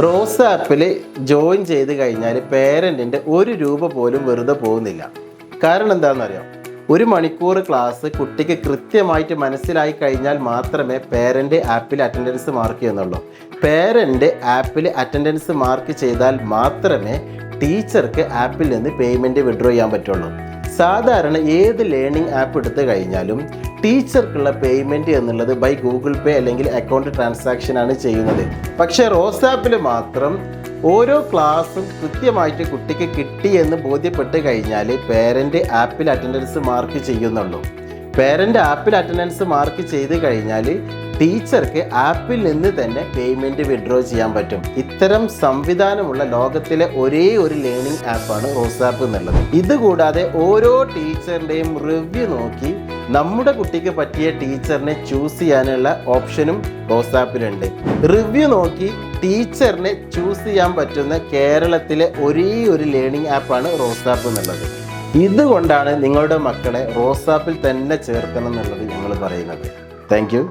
Rose ആപ്പിൽ join ചെയ്ത് കഴിഞ്ഞാൽ പേരൻറ്റിൻ്റെ ₹1 പോലും വെറുതെ പോകുന്നില്ല. കാരണം എന്താണെന്നറിയാം, 1 മണിക്കൂർ ക്ലാസ് കുട്ടിക്ക് കൃത്യമായിട്ട് മനസ്സിലായി കഴിഞ്ഞാൽ മാത്രമേ പേരൻ്റ് ആപ്പിൽ അറ്റൻഡൻസ് മാർക്ക് ചെയ്യുന്നുള്ളൂ. പേരൻ്റ് ആപ്പിൽ അറ്റൻഡൻസ് മാർക്ക് ചെയ്താൽ മാത്രമേ ടീച്ചർക്ക് ആപ്പിൽ നിന്ന് പേയ്മെൻറ്റ് വിഡ്രോ ചെയ്യാൻ പറ്റുള്ളൂ. സാധാരണ ഏത് ലേണിംഗ് ആപ്പ് എടുത്തു കഴിഞ്ഞാലും ടീച്ചർക്കുള്ള പേയ്മെൻറ്റ് എന്നുള്ളത് ബൈ ഗൂഗിൾ പേ അല്ലെങ്കിൽ അക്കൗണ്ട് ട്രാൻസാക്ഷൻ ആണ് ചെയ്യുന്നത്. പക്ഷേ റോസ് ആപ്പിൽ മാത്രം ഓരോ ക്ലാസ്സും കൃത്യമായിട്ട് കുട്ടിക്ക് കിട്ടി എന്ന് ബോധ്യപ്പെട്ട് കഴിഞ്ഞാൽ പേരൻ്റ് ആപ്പിൽ അറ്റൻഡൻസ് മാർക്ക് ചെയ്യുന്നുള്ളൂ. പേരൻ്റ് ആപ്പിൽ അറ്റൻഡൻസ് മാർക്ക് ചെയ്ത് കഴിഞ്ഞാൽ ടീച്ചർക്ക് ആപ്പിൽ നിന്ന് തന്നെ പേയ്മെൻറ്റ് വിഡ്രോ ചെയ്യാൻ പറ്റും. ഇത്തരം സംവിധാനമുള്ള ലോകത്തിലെ ഒരേ ഒരു ലേണിംഗ് ആപ്പാണ് റോസ് ആപ്പ് എന്നുള്ളത്. ഇതുകൂടാതെ ഓരോ ടീച്ചറിൻ്റെയും റിവ്യൂ നോക്കി നമ്മുടെ കുട്ടിക്ക് പറ്റിയ ടീച്ചറിനെ ചൂസ് ചെയ്യാനുള്ള ഓപ്ഷനും റോസ് ആപ്പിലുണ്ട്. റിവ്യൂ നോക്കി ടീച്ചറിനെ ചൂസ് ചെയ്യാൻ പറ്റുന്ന കേരളത്തിലെ ഒരേ ഒരു ലേണിംഗ് ആപ്പാണ് റോസ് ആപ്പ് എന്നുള്ളത്. ഇതുകൊണ്ടാണ് നിങ്ങളുടെ മക്കളെ റോസ് ആപ്പിൽ തന്നെ ചേർക്കണം എന്നുള്ളത് ഞങ്ങൾ പറയുന്നത്. Thank you.